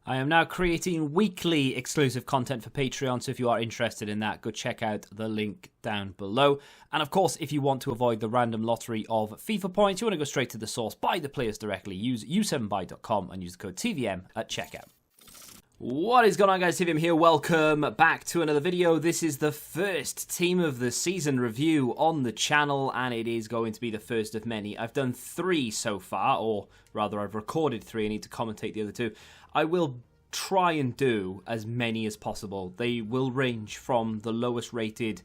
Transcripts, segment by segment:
I am now creating weekly exclusive content for Patreon, so if you are interested in that, go check out the link down below. And of course, if you want to avoid the random lottery of FIFA points, you want to go straight to the source, buy the players directly, use u7buy.com and use the code TVM at checkout. What is going on, guys? TVM here. Welcome back to another video. This is the first team of the season review on the channel, and it is going to be the first of many. I've done 3 so far, or rather I've recorded 3. I need to commentate the other 2. I will try and do as many as possible. They will range from the lowest rated,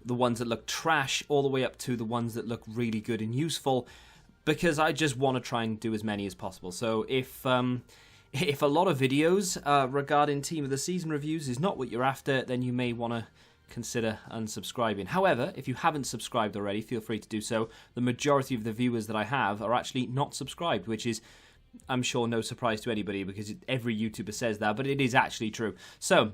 the ones that look trash, all the way up to the ones that look really good and useful, because I just want to try and do as many as possible. So if a lot of videos regarding Team of the Season reviews is not what you're after, then you may want to consider unsubscribing. However, if you haven't subscribed already, feel free to do so. The majority of the viewers that I have are actually not subscribed, which is, I'm sure, no surprise to anybody because every YouTuber says that, but it is actually true. So,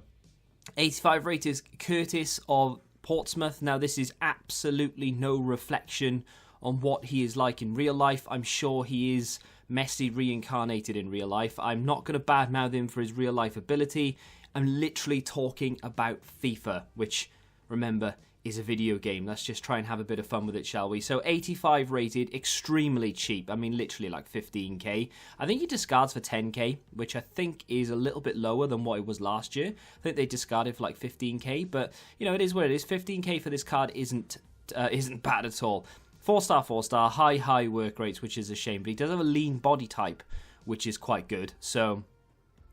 85 rated Curtis of Portsmouth. Now, this is absolutely no reflection on what he is like in real life. I'm sure he is Messi reincarnated in real life. I'm not going to badmouth him for his real life ability. I'm literally talking about FIFA, which, remember, is a video game. Let's just try and have a bit of fun with it, shall we? So 85 rated, extremely cheap. I mean, literally like 15k. I think he discards for 10k, which I think is a little bit lower than what it was last year. I think they discarded for like 15k, but you know, it is what it is. 15k for this card isn't bad at all. 4-star, 4-star, high work rates, which is a shame. But he does have a lean body type, which is quite good. So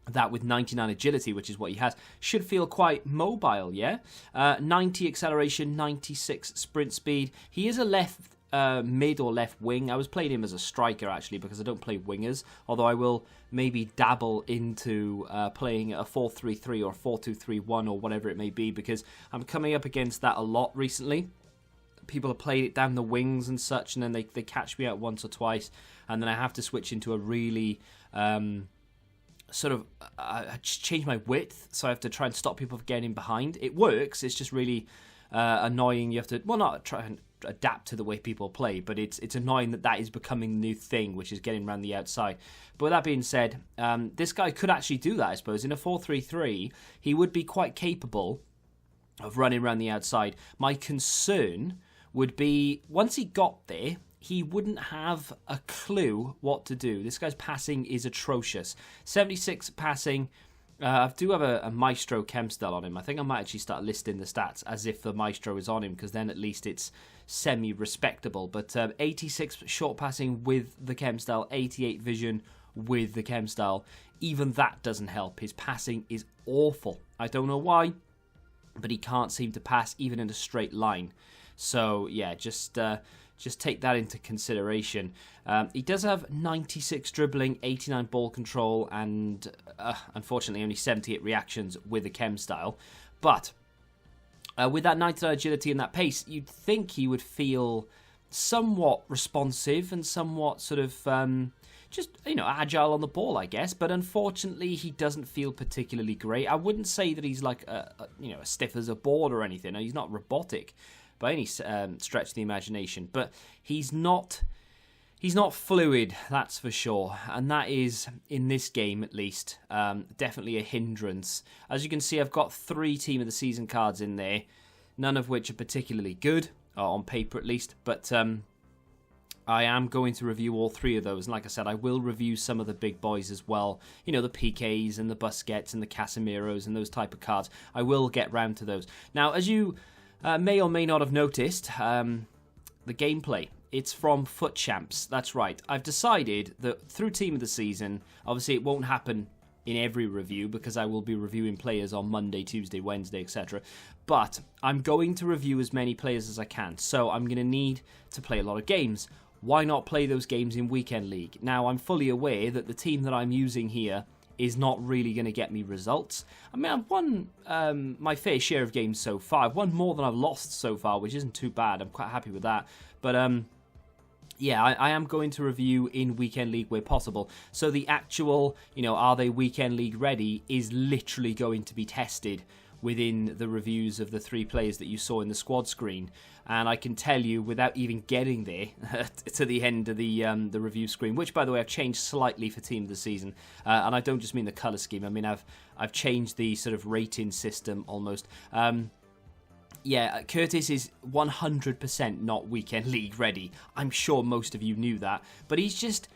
that with 99 agility, which is what he has, should feel quite mobile, yeah? 90 acceleration, 96 sprint speed. He is a left mid or left wing. I was playing him as a striker, actually, because I don't play wingers. Although I will maybe dabble into playing a 4-3-3 or 4-2-3-1 or whatever it may be, because I'm coming up against that a lot recently. People have played it down the wings and such, and then they catch me out once or twice, and then I have to switch into a really change my width, so I have to try and stop people from getting behind. It works, it's just really annoying. You have to, well, not try and adapt to the way people play, but it's annoying that is becoming the new thing, which is getting around the outside. But with that being said, this guy could actually do that, I suppose. In a 4-3-3, he would be quite capable of running around the outside. My concern would be, once he got there, he wouldn't have a clue what to do. This guy's passing is atrocious. 76 passing. I do have a Maestro Chemstyle on him. I think I might actually start listing the stats as if the Maestro is on him, because then at least it's semi-respectable. But 86 short passing with the Chemstyle, 88 vision with the Chemstyle. Even that doesn't help. His passing is awful. I don't know why, but he can't seem to pass even in a straight line. So yeah, just take that into consideration. He does have 96 dribbling, 89 ball control, and unfortunately only 78 reactions with the chem style. But with that 99 agility and that pace, you'd think he would feel somewhat responsive and somewhat sort of just, you know, agile on the ball, I guess. But unfortunately, he doesn't feel particularly great. I wouldn't say that he's like as stiff as a board or anything. He's not robotic by any stretch of the imagination, but he's not fluid, that's for sure, and that is, in this game at least, definitely a hindrance. As you can see, I've got 3 Team of the Season cards in there, none of which are particularly good, on paper at least, but I am going to review all 3 of those, and like I said, I will review some of the big boys as well, you know, the PKs and the Busquets and the Casemiros and those type of cards. I will get round to those. Now, as you may or may not have noticed, the gameplay, it's from Foot Champs. That's right. I've decided that through Team of the Season, obviously it won't happen in every review because I will be reviewing players on Monday, Tuesday, Wednesday, etc. But I'm going to review as many players as I can. So I'm going to need to play a lot of games. Why not play those games in Weekend League? Now, I'm fully aware that the team that I'm using here is not really going to get me results. I mean, I've won my fair share of games so far. I've won more than I've lost so far, which isn't too bad. I'm quite happy with that. But yeah, I am going to review in Weekend League where possible. So the actual, you know, are they Weekend League ready is literally going to be tested within the reviews of the 3 players that you saw in the squad screen. And I can tell you, without even getting there to the end of the review screen, which, by the way, I've changed slightly for Team of the Season. And I don't just mean the colour scheme. I mean, I've changed the sort of rating system almost. Yeah, Curtis is 100% not Weekend League ready. I'm sure most of you knew that. But he's just,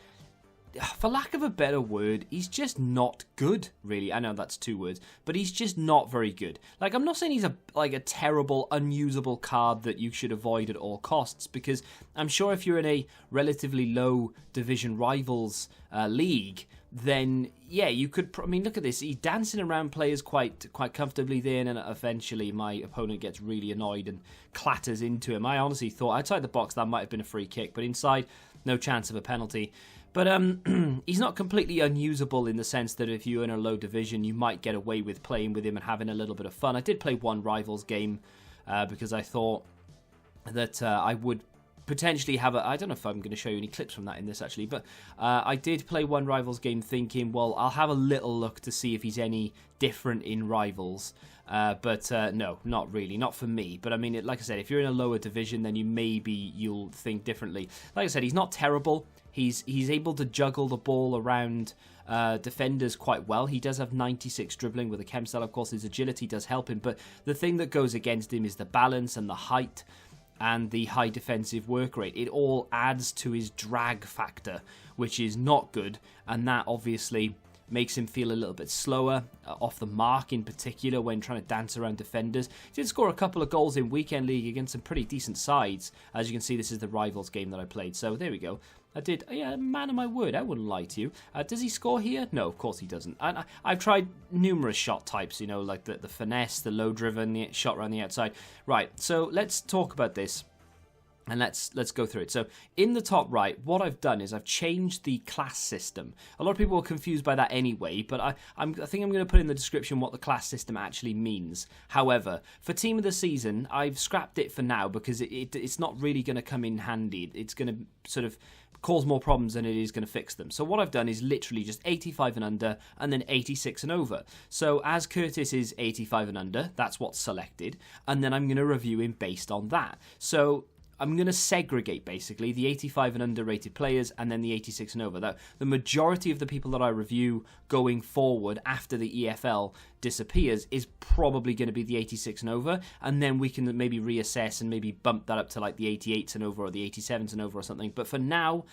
for lack of a better word, he's just not good, really. I know that's 2 words, but he's just not very good. Like, I'm not saying he's a terrible, unusable card that you should avoid at all costs, because I'm sure if you're in a relatively low division rivals league, then yeah, you could. I mean, look at this. He's dancing around players quite comfortably there, and eventually my opponent gets really annoyed and clatters into him. I honestly thought outside the box that might have been a free kick, but inside, no chance of a penalty. But he's not completely unusable in the sense that if you're in a low division, you might get away with playing with him and having a little bit of fun. I did play one Rivals game because I thought that I would potentially have I don't know if I'm going to show you any clips from that in this actually, but I did play one Rivals game thinking, well, I'll have a little look to see if he's any different in Rivals. But no, not really, not for me. But I mean, like I said, if you're in a lower division, then you'll think differently. Like I said, he's not terrible. He's able to juggle the ball around defenders quite well. He does have 96 dribbling with a chem style. Of course, his agility does help him. But the thing that goes against him is the balance and the height and the high defensive work rate. It all adds to his drag factor, which is not good. And that obviously makes him feel a little bit slower, off the mark in particular when trying to dance around defenders. He did score a couple of goals in Weekend League against some pretty decent sides. As you can see, this is the Rivals game that I played. So there we go. I did, yeah, man of my word, I wouldn't lie to you. Does he score here? No, of course he doesn't. And I've tried numerous shot types, you know, like the finesse, the low driven, the shot around the outside. Right, so let's talk about this. And let's go through it. So in the top right, what I've done is I've changed the class system. A lot of people are confused by that anyway, but I think I'm going to put in the description what the class system actually means. However, for Team of the Season, I've scrapped it for now because it's not really going to come in handy. It's going to sort of cause more problems than it is going to fix them. So what I've done is literally just 85 and under and then 86 and over. So as Curtis is 85 and under, that's what's selected, and then I'm going to review him based on that. So I'm going to segregate basically the 85 and under rated players and then the 86 and over. The majority of the people that I review going forward after the EFL disappears is probably going to be the 86 and over, and then we can maybe reassess and maybe bump that up to like the 88s and over or the 87s and over or something. But for now,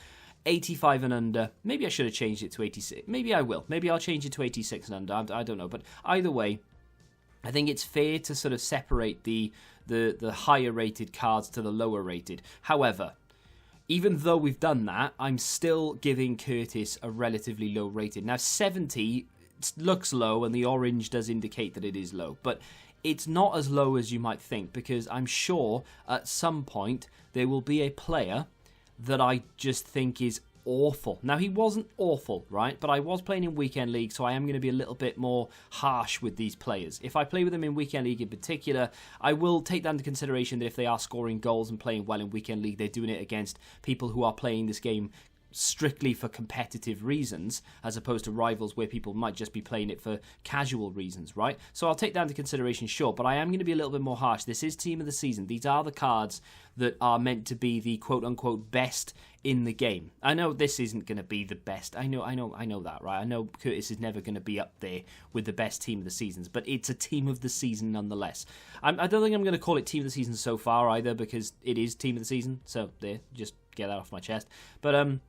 85 and under, maybe I should have changed it to 86. Maybe I will. Maybe I'll change it to 86 and under. I don't know. But either way, I think it's fair to sort of separate the higher rated cards to the lower rated. However, even though we've done that, I'm still giving Curtis a relatively low rated. Now 70 looks low and the orange does indicate that it is low, but it's not as low as you might think, because I'm sure at some point there will be a player that I just think is awful. Now, he wasn't awful, right? But I was playing in Weekend League, so I am going to be a little bit more harsh with these players. If I play with them in Weekend League in particular, I will take that into consideration that if they are scoring goals and playing well in Weekend League, they're doing it against people who are playing this game strictly for competitive reasons, as opposed to Rivals where people might just be playing it for casual reasons, right? So I'll take that into consideration, sure, but I am going to be a little bit more harsh. This is Team of the Season. These are the cards that are meant to be the quote-unquote best in the game. I know this isn't going to be the best. I know that, right? I know Curtis is never going to be up there with the best Team of the Seasons, but it's a Team of the Season nonetheless. I don't think I'm going to call it Team of the Season so far either, because it is Team of the Season, so there, just get that off my chest. But,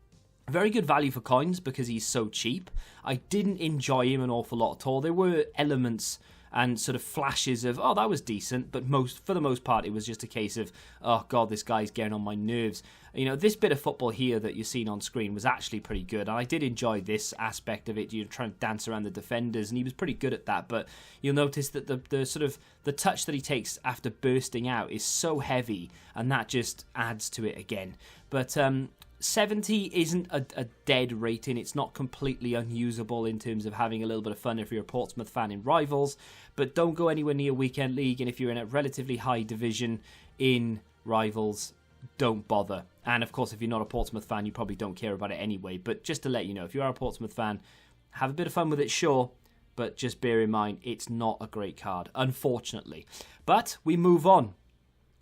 very good value for coins because he's so cheap. I didn't enjoy him an awful lot at all. There were elements and sort of flashes of, oh, that was decent, but for the most part, it was just a case of, oh, God, this guy's getting on my nerves. You know, this bit of football here that you're seeing on screen was actually pretty good, and I did enjoy this aspect of it. You're trying to dance around the defenders, and he was pretty good at that, but you'll notice that the sort of the touch that he takes after bursting out is so heavy, and that just adds to it again. But 70 isn't a dead rating. It's not completely unusable in terms of having a little bit of fun if you're a Portsmouth fan in Rivals, but don't go anywhere near Weekend League, and if you're in a relatively high division in Rivals, don't bother. And of course, if you're not a Portsmouth fan, you probably don't care about it anyway, but just to let you know, if you are a Portsmouth fan, have a bit of fun with it, sure, but just bear in mind, it's not a great card, unfortunately. But we move on.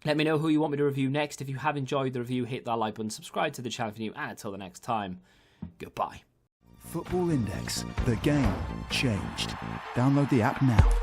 Let me know who you want me to review next. If you have enjoyed the review, hit that like button, subscribe to the channel if you're new, and until the next time, goodbye. Football Index. The game changed. Download the app now.